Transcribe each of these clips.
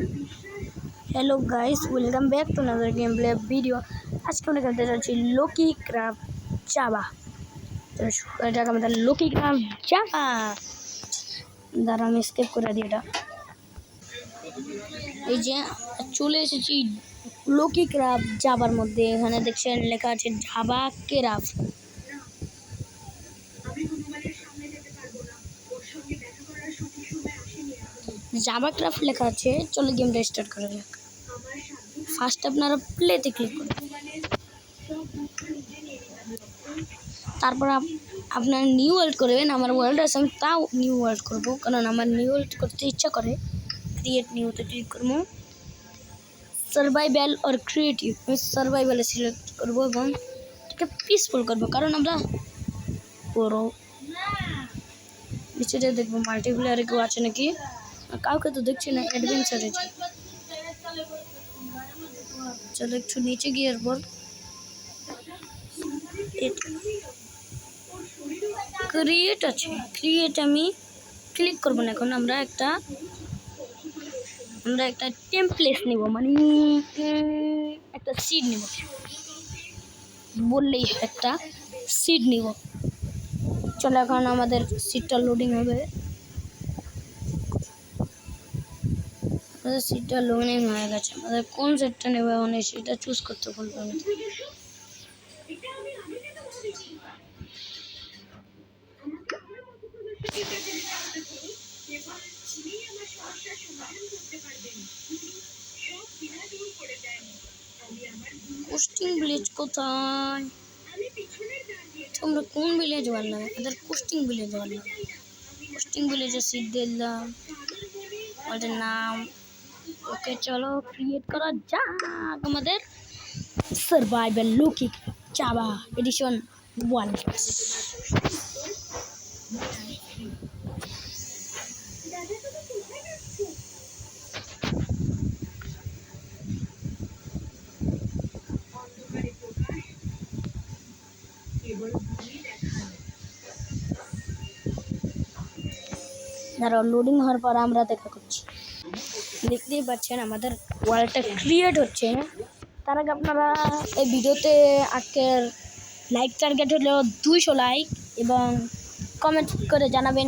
Hello guys, welcome back to another game play video. आज के खेलते যাচ্ছি লোকি ক্রাফট জাভা। তো এটাকে আমাদের লোকি ক্রাফট জাভা দ্বারা আমি স্কিপ করে দিই। এটা এই যে চলে এসেছি লোকি ক্রাফট জাভার মধ্যে। এখানে দেখছেন লেখা আছে জাভা ক্রাফট। জাভা ক্রাফট লেখা আছে। চলো গেমটা স্টার্ট করা যাক। ফার্স্ট আপনারা প্লেতে ক্লিক করুন, তারপর আপনারা নিউ ওয়ার্ল্ড করবেন। আমার ওয়ার্ল্ড আছে, আমি তাও নিউ ওয়ার্ল্ড করবো, কারণ আমার নিউ ওয়ার্ল্ড করতে ইচ্ছা করে। ক্রিয়েট নিউতে ক্লিক করবো, সার্ভাইভাল আর ক্রিয়েটিভ। আমি সার্ভাইভালে সিলেক্ট করবো এবং এটাকে পিসফুল করবো, কারণ আমরা বড়ো নিচে দেখবো মাল্টিপ্লেয়ারে কেউ আছে নাকি। কাউকে তো দেখছি না, অ্যাডভেঞ্চারে। চলো একটু নিচে গিয়ে এরপর ক্রিয়েট আছে, ক্রিয়েট আমি ক্লিক করবো না। এখন আমরা একটা টেমপ্লেট নিব, মানে একটা সিড নিব, বললেই একটা সিড নিব। চলো এখন আমাদের সিডটা লোডিং হবে। আমাদের সিডটা লোডিং হয়ে গেছে। আমাদের কোন সেটটা নেবে মানে সেটা চুজ করতে বলবো। আমি কোস্টিং ভিলেজ কোথায়? তোমরা কোন ভিলেজ বানাবে? এদের কোস্টিং ভিলেজ বানাবে। কোস্টিং ভিলেজে সিট দিলাম, ওদের নাম। ওকে চলো ক্রিয়েট করা যাক আমাদের সার্ভাইভাল লোকি জাভা এডিশন 1। দাঁড়াও, লোডিং হওয়ার পর আমরা দেখা করছি। দেখতেই পাচ্ছেন আমাদের ওয়ালটা ক্রিয়েট হচ্ছে। তার আগে আপনারা এই ভিডিওতে আজকের লাইক টার্গেট হলো 200 লাইক, এবং কমেন্ট করে জানাবেন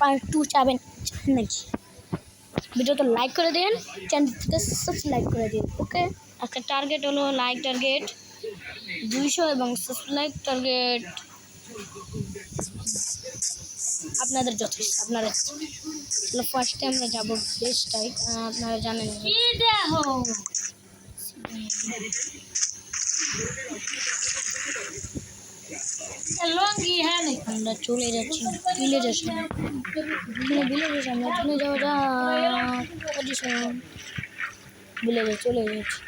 পার্ট 2 চাবেন নাকি। ভিডিওতে লাইক করে দিন, চ্যানেলটিকে সাবস্ক্রাইব করে দিন। ওকে, আজকের টার্গেট হলো লাইক টার্গেট 200 এবং সাবস্ক্রাইব টার্গেট আপনাদের যথেষ্ট। আপনারা ফার্স্টে আমরা যাবো বেস্ট টাইপ, আপনারা জানেন। আমরা চলে যাচ্ছি ভিলেজের সামনে। ভিলেজের সামনে চলে যাওয়া যাক। ভিলেজে চলে যাচ্ছি।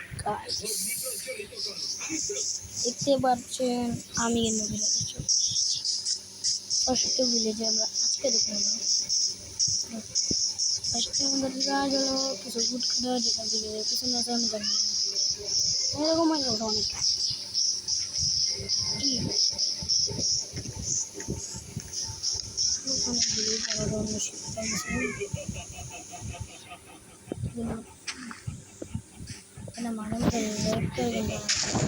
দেখতে পাচ্ছেন আমি কিন্তু ভিলেজে চলে ফার্স্টে ভিলেজে আমরা আজকে দেখবো না। ফার্স্টে আমাদের কাজ হলো কিছু ফুড খাওয়া, যেটা ভিলেজের পিছনে আছে আমি জানি। এরকম হয় ওটা অনেক ভিলেজ আলাদা অন্য শিখতে মাঝে মাঝে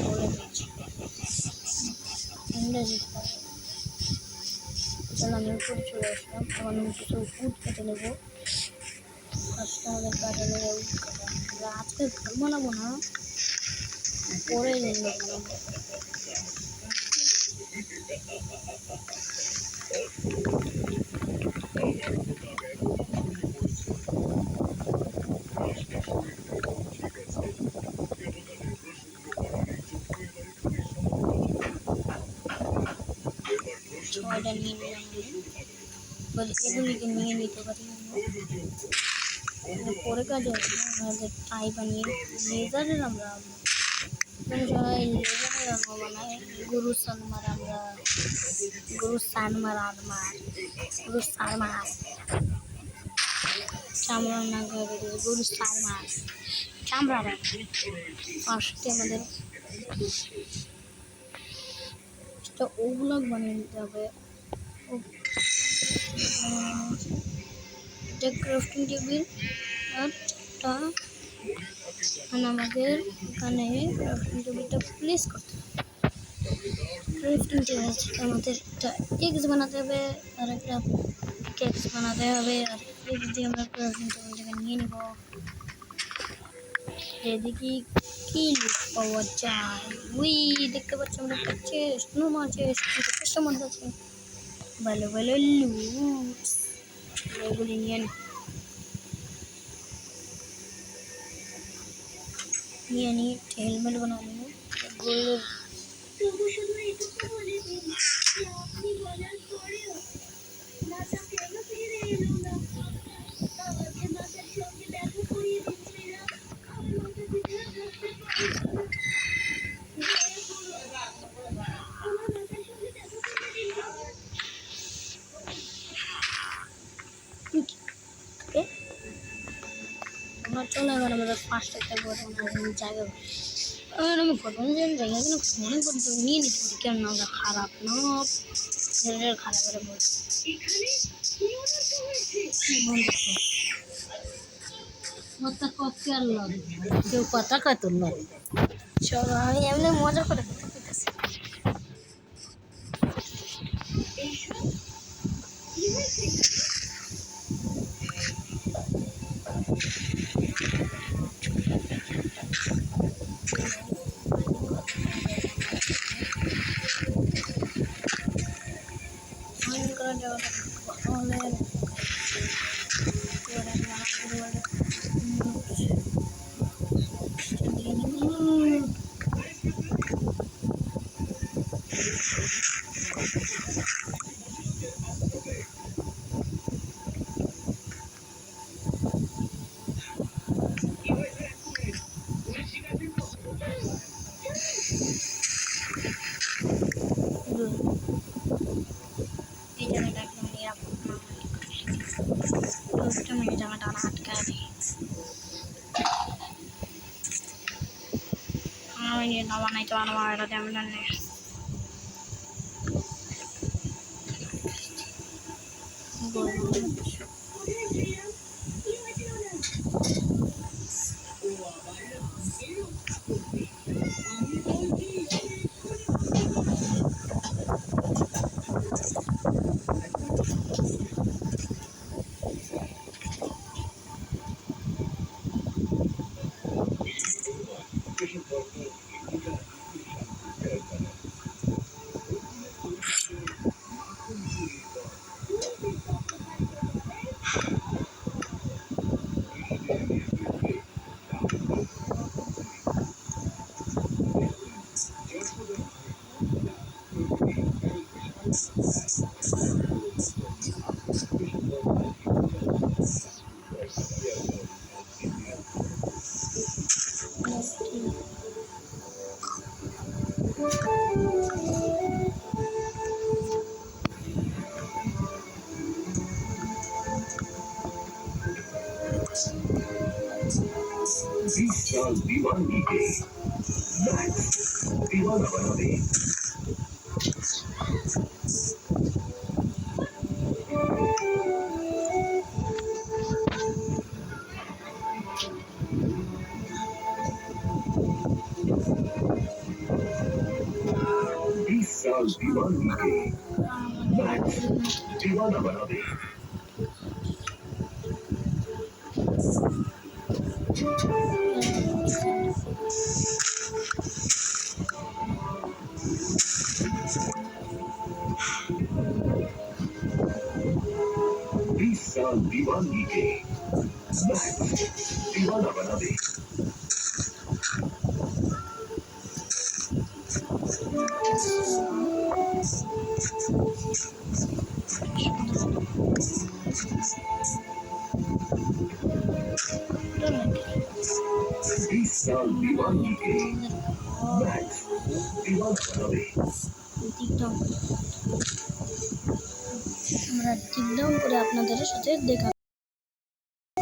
বলে দিচ্ছি ইংরেজি। চলো আমি উপরে চলে আসলাম। এখন আমি কিছু উড কেটে নেবো। ফার্স্টে আমাদের কাজ হলো উড কাটা। আমরা আজকে ঘর বানাবো না, পরে বানাবো। ছয়টা নিয়ে নিলাম, এগুলিকে নিয়ে নিতে পারি। পরে কাজে আছে আমাদের টাই বানিয়ে লেজারের আমরা সবাই লেজারের আমরা বানাই। গুরু সানমার চামড়া না করে গরু সানমার চামড়া রাখি। ফার্স্টে আমাদের ওগুলো বানিয়ে নিতে হবে। এটা ক্রাফটিং টেবিল আর আমাদের এখানে ক্রাফটিং টেবিলটা প্লেস করতে হবে। ক্রাফটিং টেবিল থেকে আমাদের একটা এক্স বানাতে হবে, আর একটা কেক্স বানাতে হবে, আর এক্স দিয়ে আমরা ক্রাফটিং টেবিলটাকে নিয়ে নিব। এদিকে কি লুক পাওয়া যায়? উই দেখতে পাচ্ছি আমরা একটা চেস্ট, নর্মাল চেস্ট, কাস্টমার আছে, ভালো ভালো লুট, এগুলি নিয়ে নিয়ে হেলমেট বানা নেব। গোল্ডের আমরা চলে গেলাম আমাদের ফার্স্ট একটা ঘটনার জায়গা। আর আমি ঘটনা জায়গা কিন্তু মনে করতে নিয়ে নিতে পারি, কেন আমরা খারাপ না খারাপ করে বলছি। কেউ কথা কয় তোর লগে, চলো আমি এমনি মজা করে কথা কইতেছি। এই জায়গাটা একদম নিরাপদ না, এই জায়গাটা আটকায় দিই। আমি নিয়ে বানাইতে পারবো, এটা তেমন নেই। दीवानगी के दीवाना बना दे। 20 साल दीवानगी के दीवाना बना दे। 20 साल दीवानगी के दीवाना बना दे। साल दीवानगी के दीवाना बना दे। আমরা টিকডাউন করে আপনাদের সাথে দেখা